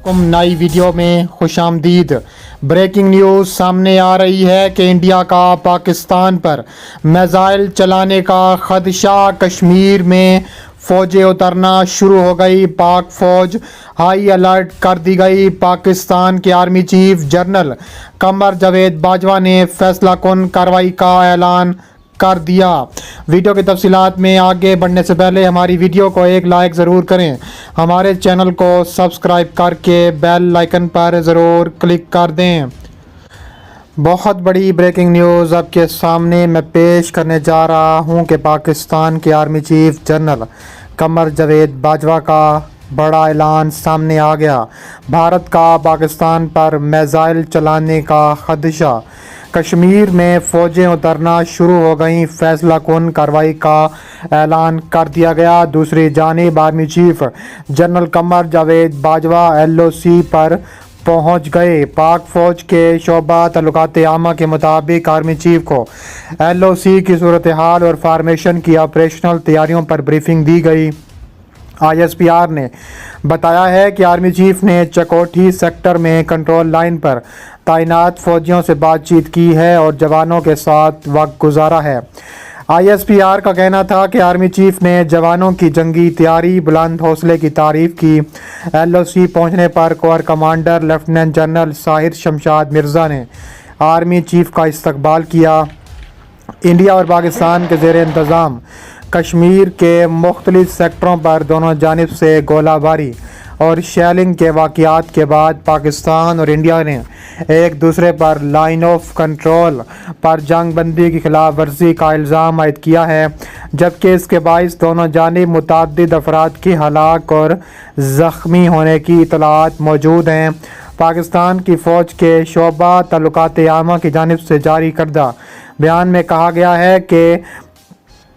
नई वीडियो में खुश आमदीद। ब्रेकिंग न्यूज़ सामने आ रही है कि इंडिया का पाकिस्तान पर मिसाइल चलाने का खदशा। कश्मीर में फ़ौजें उतरना शुरू हो गई। पाक फ़ौज हाई अलर्ट कर दी गई। पाकिस्तान के army chief general Qamar Javed Bajwa ने फैसला कुन कार्रवाई का ऐलान कर दिया। वीडियो की तफसीलात में आगे बढ़ने से पहले हमारी वीडियो को एक लाइक ज़रूर करें। हमारे चैनल को सब्सक्राइब करके बेल आइकन पर ज़रूर क्लिक कर दें। बहुत बड़ी ब्रेकिंग न्यूज़ आपके सामने मैं पेश करने जा रहा हूं कि पाकिस्तान के army chief general Qamar Javed Bajwa का बड़ा ऐलान सामने आ गया। भारत का पाकिस्तान पर मिसाइल चलाने का खदशा। कश्मीर में फ़ौजें उतरना शुरू हो गईं। फैसला कुन कार्रवाई का ऐलान कर दिया गया। दूसरी जानिब army chief general Qamar Javed Bajwa LOC पर पहुंच गए। पाक फ़ौज के शोबा तल्लुकात आमा के मुताबिक आर्मी चीफ को LOC की सूरत हाल और फार्मेशन की ऑपरेशनल तैयारियों पर ब्रीफिंग दी गई। ISPR ने बताया है कि आर्मी चीफ ने चकोठी सेक्टर में कंट्रोल लाइन पर तैनात फौजियों से बातचीत की है और जवानों के साथ वक्त गुजारा है। ISPR का कहना था कि आर्मी चीफ ने जवानों की जंगी तैयारी, बुलंद हौसले की तारीफ की। LOC पहुंचने पर core commander lieutenant general Sahir Shamshad Mirza ने आर्मी चीफ का इस्तकबाल किया। इंडिया और पाकिस्तान के ज़ेर इंतज़ाम कश्मीर के मुख्तलिफ सेक्टरों पर दोनों जानिब से गोलाबारी और शेलिंग के वाक़यात के बाद पाकिस्तान और इंडिया ने एक दूसरे पर लाइन ऑफ कंट्रोल पर जंग बंदी की खिलाफ वर्जी का इल्ज़ाम आयद किया है, जबकि इसके बाइस दोनों जानिब मुतअद्दिद अफराद की हलाक और ज़ख्मी होने की इतलात मौजूद हैं। पाकिस्तान की फ़ौज के शोबा तल्लुकात आमा की जानिब से जारी करदा बयान में कहा गया है कि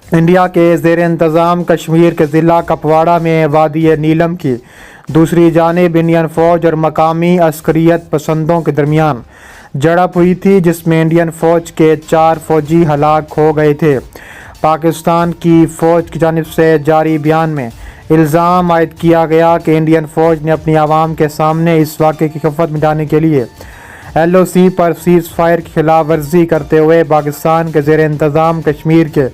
इंडिया के ज़ेर इंतज़ाम कश्मीर के ज़िला कपवाड़ा में वादी नीलम की दूसरी जानिब इंडियन फ़ौज और मकामी अस्करियत पसंदों के दरमियान झड़प हुई थी, जिसमें इंडियन फ़ौज के 4 फ़ौजी हलाक हो गए थे। पाकिस्तान की फ़ौज की जानिब से जारी बयान में इल्ज़ाम आयद किया गया कि इंडियन फ़ौज ने अपनी आवाम के सामने इस वाक़े की खफत मिटाने के लिए LOC पर सीज़ फायर की खिलाफ वर्जी करते हुए पाकिस्तान के ज़ेर इंतज़ाम कश्मीर के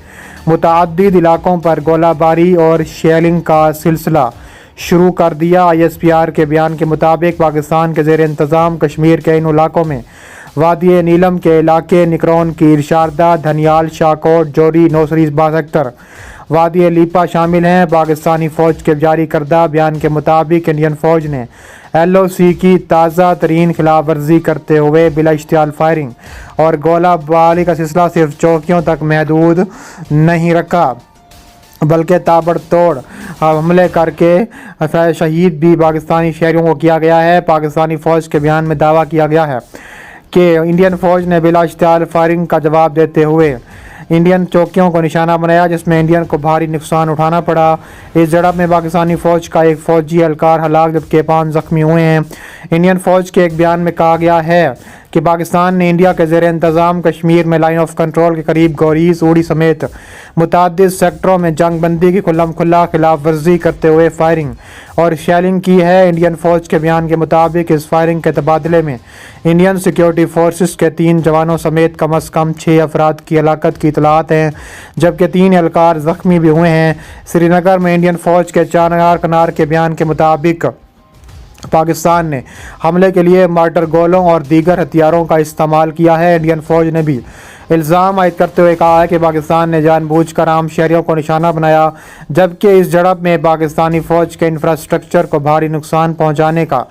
मुतअद्दिद इलाकों पर गोलाबारी और शेलिंग का सिलसिला शुरू कर दिया। ISPR के बयान के मुताबिक पाकिस्तान के ज़ेर इंतज़ाम कश्मीर के इन इलाकों में वादी नीलम के इलाके, निकरौन की इरशादा, धनियाल, शाहकोट, जोरी, नौसरी सेक्टर, वादी लीपा शामिल हैं। पाकिस्तानी फ़ौज के जारी करदा बयान के मुताबिक इंडियन फ़ौज ने LOC की ताज़ा तरीन खिलाफ वर्जी करते हुए बिला इश्तियाल फायरिंग और गोलाबारी का सिलसिला सिर्फ चौकियों तक महदूद नहीं रखा, बल्कि ताबड़तोड़ हमले करके शहीद भी पाकिस्तानी शहरियों को किया गया है। पाकिस्तानी फ़ौज के बयान में दावा किया गया है कि इंडियन फ़ौज ने बिला इश्तियाल फायरिंग का जवाब देते हुए इंडियन चौकियों को निशाना बनाया, जिसमें इंडियन को भारी नुकसान उठाना पड़ा। इस झड़प में पाकिस्तानी फ़ौज का एक फ़ौजी एहलकार हलाक जबकि 5 ज़ख्मी हुए हैं। इंडियन फ़ौज के एक बयान में कहा गया है कि पाकिस्तान ने इंडिया के ज़ेर इंतज़ाम कश्मीर में लाइन ऑफ कंट्रोल के करीब गौरीज, उड़ी समेत मुतअद्दिद सेक्टरों में जंग बंदी की खुल्लम खुल्ला खिलाफ वर्जी करते हुए फायरिंग और शेलिंग की है। इंडियन फ़ौज के बयान के मुताबिक इस फायरिंग के तबादले में इंडियन सिक्योरिटी फोर्सेस के 3 जवानों समेत कम अज़ कम 6 अफराद की हलाकत की इतलात हैं, जबकि 3 एहलकार ज़ख्मी भी हुए हैं। श्रीनगर में इंडियन फ़ौज के चार कनार के बयान के मुताबिक पाकिस्तान ने हमले के लिए मार्टर गोलों और दीगर हथियारों का इस्तेमाल किया है। इंडियन फ़ौज ने भी इल्ज़ाम आयद करते हुए कहा है कि पाकिस्तान ने जानबूझकर आम शहरियों को निशाना बनाया, जबकि इस झड़प में पाकिस्तानी फ़ौज के इंफ्रास्ट्रक्चर को भारी नुकसान पहुंचाने का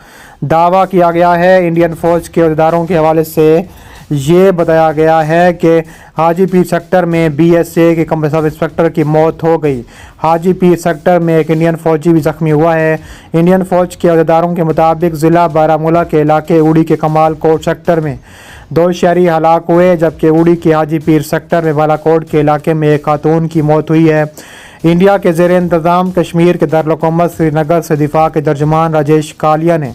दावा किया गया है। इंडियन फ़ौज के अहदेदारों के हवाले से ये बताया गया है कि हाजीपीर सेक्टर में BSA के सब इंस्पेक्टर की मौत हो गई। हाजीपीर सेक्टर में एक इंडियन फ़ौजी भी ज़ख्मी हुआ है। इंडियन फ़ौज के अहदेदारों के मुताबिक ज़िला बारामूला के इलाके उड़ी के कमाल कोट सेक्टर में 2 शहरी हलाक हुए, जबकि उड़ी के हाजीपीर सेक्टर में बालाकोट के इलाके में एक खातून की मौत हुई है। इंडिया के ज़ेर इंतज़ाम कश्मीर के दारुल-हुकूमत श्रीनगर से दिफा के तर्जुमान राजेश कालिया ने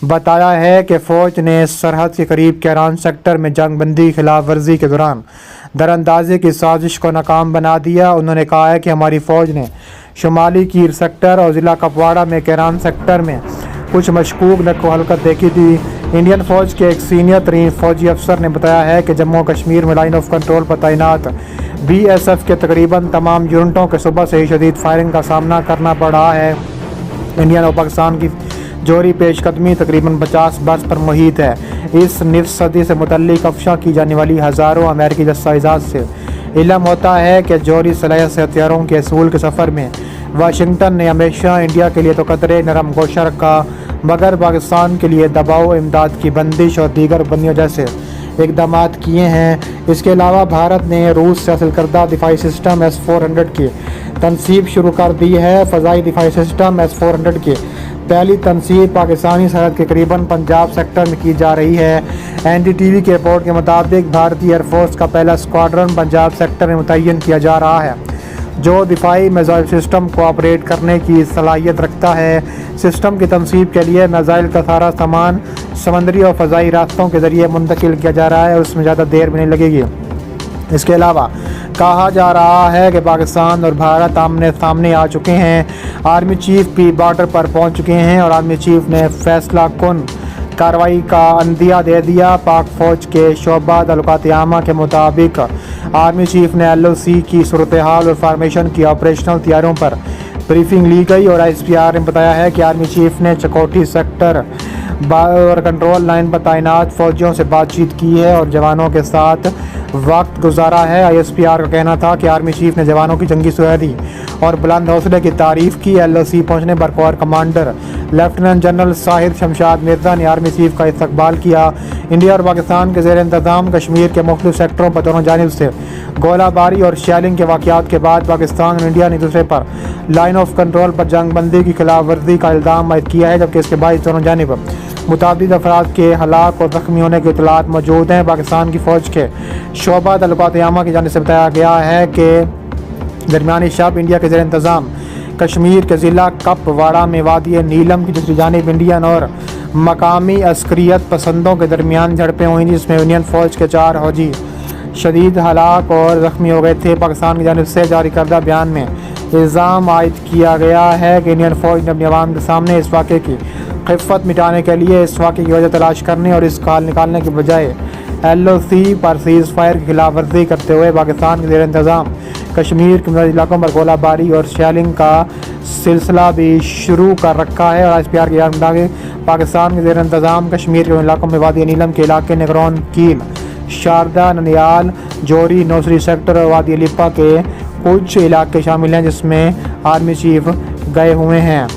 बताया है कि फ़ौज ने सरहद के करीब कैरान सेक्टर में जंग बंदी की खिलाफ वर्जी के दौरान दरअंदाजी की साजिश को नाकाम बना दिया। उन्होंने कहा है कि हमारी फ़ौज ने शुमाली कीर सेक्टर और ज़िला कपवाड़ा में कैरान सेक्टर में कुछ मशकूक नक्ल हरकत देखी थी। इंडियन फ़ौज के एक सीनियर तरीन फ़ौजी अफसर ने बताया है कि जम्मू कश्मीर में लाइन ऑफ कंट्रोल पर तैनात BSF के तकरीबन तमाम यूनिटों के सुबह से ही शदीद फायरिंग का सामना करना पड़ रहा है। इंडिया और पाकिस्तान की जोरी पेशकदमी तकरीबन 50 बरस पर मुहित है। इस निफ्स सदी से मुतल्लिक अफशा की जाने वाली हज़ारों अमेरिकी दस्तावेज़ात से इल्म होता है कि जोरी सलाहियत से हथियारों के असूल के सफ़र में वाशिंगटन ने हमेशा इंडिया के लिए तो कतरे नरम गोशा रखा, मगर पाकिस्तान के लिए दबाव, इमदाद की बंदिश और दीगर बंदियों जैसे इकदाम किए हैं। इसके अलावा भारत ने रूस से हासिल करदा दिफाई सिस्टम S-400 की तनसीब शुरू कर दी है। फ़ज़ाई दिफाई सिस्टम S-400 की पहली तनसीब पाकिस्तानी सरहद के करीबन पंजाब सेक्टर में की जा रही है। NDTV की रिपोर्ट के मुताबिक भारतीय एयरफोर्स का पहला स्क्वाड्रन पंजाब सेक्टर में मुतय्यन किया जा रहा है, जो दिफाई मिसाइल सिस्टम को ऑपरेट करने की सलाहियत रखता है। सिस्टम की तनसीब के लिए मिसाइल का सारा सामान समंदरी और फ़ज़ाई रास्तों के ज़रिए मुंतकिल किया जा रहा है और उसमें ज़्यादा देर भी नहीं लगेगी। इसके अलावा कहा जा रहा है कि पाकिस्तान और भारत आमने सामने आ चुके हैं। आर्मी चीफ भी बॉर्डर पर पहुंच चुके हैं और आर्मी चीफ ने फैसला कुन कार्रवाई का अंदिया दे दिया। पाक फ़ौज के शोबा तल्लुकात आमा के मुताबिक आर्मी चीफ ने LOC की सूरत हाल और फार्मेशन की ऑपरेशनल तैयारियों पर ब्रीफिंग ली गई और ISPR ने बताया है कि आर्मी चीफ ने चकोटी सेक्टर और कंट्रोल लाइन पर तैनात फ़ौजियों से बातचीत की है और जवानों के साथ वक्त गुजारा है। ISPR का कहना था कि आर्मी चीफ ने जवानों की जंगी सुहदी और बुलंद हौसले की तारीफ़ की। LOC पहुंचने पर core commander lieutenant general Shahid Shamshad Mirza ने आर्मी चीफ का इस्तकबाल किया। इंडिया और पाकिस्तान के ज़ेर इंतज़ाम कश्मीर के मुख्तलिफ सेक्टरों पर दोनों जानिब से गोलाबारी और शेलिंग के वाक़यात के बाद पाकिस्तान और इंडिया ने एक दूसरे पर लाइन ऑफ कंट्रोल पर जंग बंदी की खिलाफ वर्जी का इल्ज़ाम आयद किया है, जबकि इसके बाद दोनों जानिब मुताबिद अफराद के हलाक और ज़ख्मी होने की इतलात मौजूद हैं। पाकिस्तान की फ़ौज के शोबा तल्लुकात आमा की जानिब से बताया गया है कि दरमियानी शब इंडिया के ज़ेर इंतज़ाम कश्मीर के ज़िला कपवाड़ा में वादी नीलम की दूसरी जानिब इंडियन और मकामी अस्करियत पसंदों के दरमियान झड़पें हुई, जिसमें इंडियन फ़ौज के 4 फौजी शदीद हलाक और ज़ख्मी हो गए थे। पाकिस्तान की जानिब से जारी करदा बयान में इल्ज़ाम आयद किया गया है कि इंडियन फ़ौज ने अपने अवाम के सामने इस वाक़े की खिफ़त मिटाने के लिए इस वाक़े की वजह तलाश करने और इसका हल निकालने के बजाय LOC पर सीज़ फायर की खिलाफ वर्जी करते हुए पाकिस्तान के ज़ेर इंतज़ाम कश्मीर के मुतअद्दिद इलाकों पर गोलाबारी और शेलिंग का सिलसिला भी शुरू कर रखा है। और ISPR के मुताबिक पाकिस्तान के ज़ेर इंतज़ाम कश्मीर के इलाकों में वादी नीलम के इलाके निगरान कीम, शारदा, ननियाल, जोरी, नौसरी सेक्टर और वादी लिपा के कुछ इलाके शामिल हैं, जिसमें आर्मी चीफ गए हुए हैं।